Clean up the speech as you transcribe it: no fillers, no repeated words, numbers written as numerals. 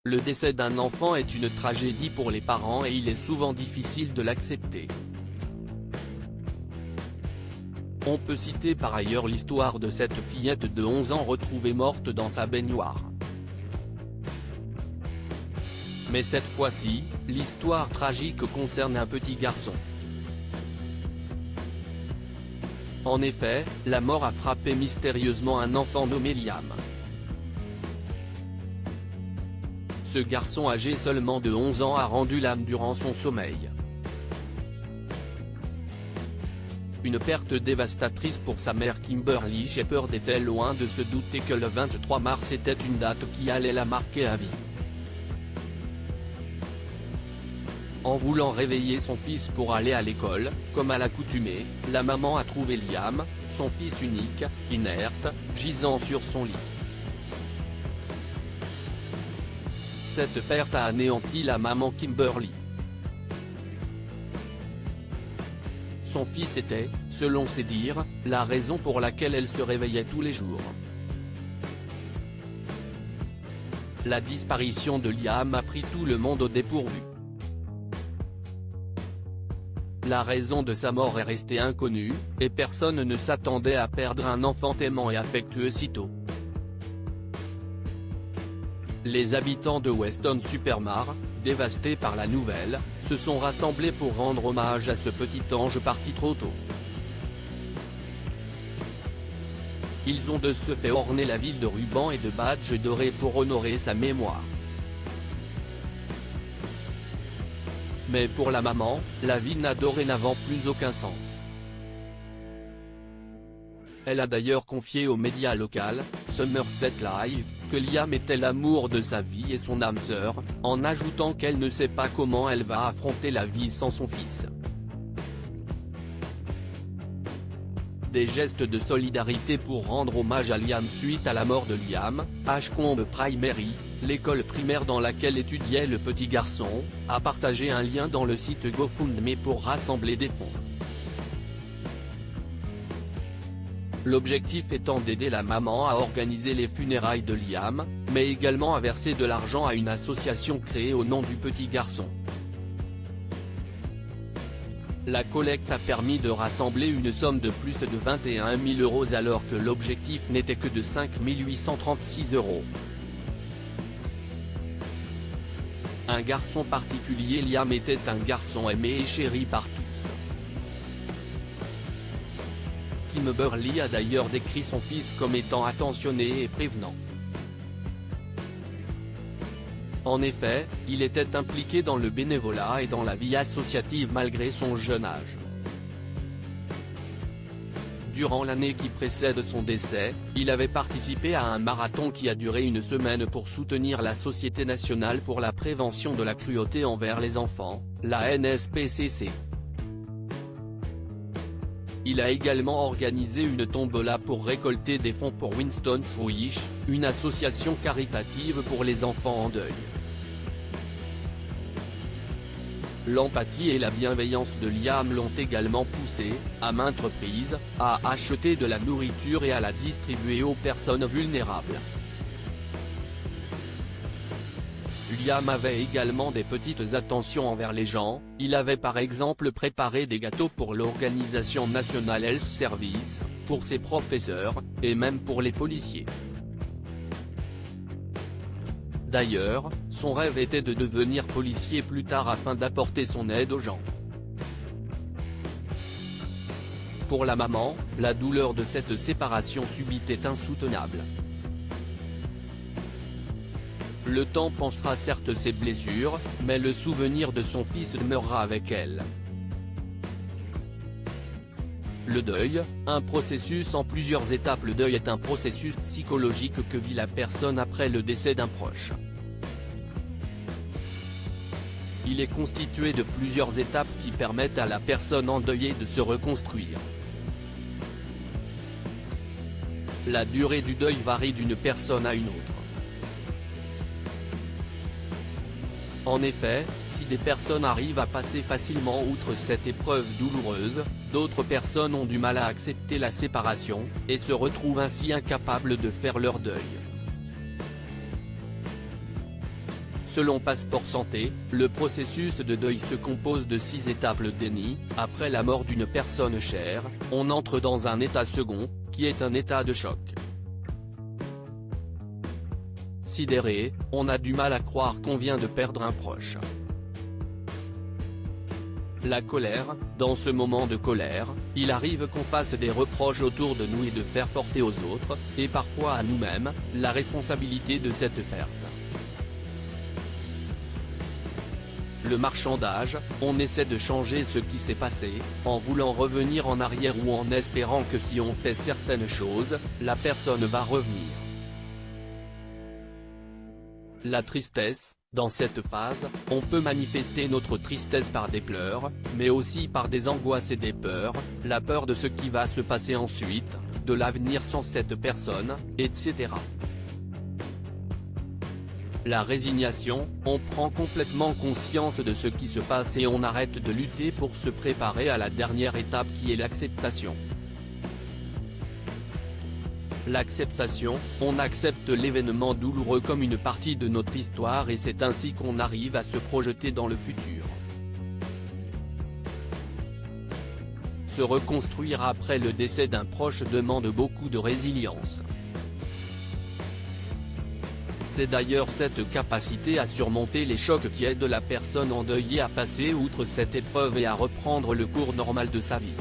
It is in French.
Le décès d'un enfant est une tragédie pour les parents et il est souvent difficile de l'accepter. On peut citer par ailleurs l'histoire de cette fillette de 11 ans retrouvée morte dans sa baignoire. Mais cette fois-ci, l'histoire tragique concerne un petit garçon. En effet, la mort a frappé mystérieusement un enfant nommé Liam. Ce garçon âgé seulement de 11 ans a rendu l'âme durant son sommeil. Une perte dévastatrice pour sa mère. Kimberly Shepard était loin de se douter que le 23 mars était une date qui allait la marquer à vie. En voulant réveiller son fils pour aller à l'école, comme à l'accoutumée, la maman a trouvé Liam, son fils unique, inerte, gisant sur son lit. Cette perte a anéanti la maman Kimberly. Son fils était, selon ses dires, la raison pour laquelle elle se réveillait tous les jours. La disparition de Liam a pris tout le monde au dépourvu. La raison de sa mort est restée inconnue, et personne ne s'attendait à perdre un enfant aimant et affectueux si tôt. Les habitants de Weston-super-Mare, dévastés par la nouvelle, se sont rassemblés pour rendre hommage à ce petit ange parti trop tôt. Ils ont de ce fait orné la ville de rubans et de badges dorés pour honorer sa mémoire. Mais pour la maman, la vie n'a dorénavant plus aucun sens. Elle a d'ailleurs confié aux médias locaux, Somerset Live, que Liam était l'amour de sa vie et son âme sœur, en ajoutant qu'elle ne sait pas comment elle va affronter la vie sans son fils. Des gestes de solidarité pour rendre hommage à Liam suite à la mort de Liam. Ashcombe Primary, l'école primaire dans laquelle étudiait le petit garçon, a partagé un lien dans le site GoFundMe pour rassembler des fonds. L'objectif étant d'aider la maman à organiser les funérailles de Liam, mais également à verser de l'argent à une association créée au nom du petit garçon. La collecte a permis de rassembler une somme de plus de 21 000 € alors que l'objectif n'était que de 5 836 €. Un garçon particulier. Liam était un garçon aimé et chéri par tous. Kimberly a d'ailleurs décrit son fils comme étant attentionné et prévenant. En effet, il était impliqué dans le bénévolat et dans la vie associative malgré son jeune âge. Durant l'année qui précède son décès, il avait participé à un marathon qui a duré une semaine pour soutenir la Société nationale pour la prévention de la cruauté envers les enfants, la NSPCC. Il a également organisé une tombola pour récolter des fonds pour Winston's Wish, une association caritative pour les enfants en deuil. L'empathie et la bienveillance de Liam l'ont également poussé, à maintes reprises, à acheter de la nourriture et à la distribuer aux personnes vulnérables. Liam avait également des petites attentions envers les gens. Il avait par exemple préparé des gâteaux pour l'organisation National Health Service, pour ses professeurs, et même pour les policiers. D'ailleurs, son rêve était de devenir policier plus tard afin d'apporter son aide aux gens. Pour la maman, la douleur de cette séparation subite est insoutenable. Le temps pansera certes ses blessures, mais le souvenir de son fils demeurera avec elle. Le deuil, un processus en plusieurs étapes. Le deuil est un processus psychologique que vit la personne après le décès d'un proche. Il est constitué de plusieurs étapes qui permettent à la personne endeuillée de se reconstruire. La durée du deuil varie d'une personne à une autre. En effet, si des personnes arrivent à passer facilement outre cette épreuve douloureuse, d'autres personnes ont du mal à accepter la séparation, et se retrouvent ainsi incapables de faire leur deuil. Selon Passeport Santé, le processus de deuil se compose de 6 étapes. Le déni: après la mort d'une personne chère, on entre dans un état second, qui est un état de choc. Sidéré, on a du mal à croire qu'on vient de perdre un proche. La colère: dans ce moment de colère, il arrive qu'on fasse des reproches autour de nous et de faire porter aux autres, et parfois à nous-mêmes, la responsabilité de cette perte. Le marchandage: on essaie de changer ce qui s'est passé, en voulant revenir en arrière ou en espérant que si on fait certaines choses, la personne va revenir. La tristesse: dans cette phase, on peut manifester notre tristesse par des pleurs, mais aussi par des angoisses et des peurs, la peur de ce qui va se passer ensuite, de l'avenir sans cette personne, etc. La résignation: on prend complètement conscience de ce qui se passe et on arrête de lutter pour se préparer à la dernière étape qui est l'acceptation. L'acceptation: on accepte l'événement douloureux comme une partie de notre histoire et c'est ainsi qu'on arrive à se projeter dans le futur. Se reconstruire après le décès d'un proche demande beaucoup de résilience. C'est d'ailleurs cette capacité à surmonter les chocs qui aide la personne endeuillée à passer outre cette épreuve et à reprendre le cours normal de sa vie.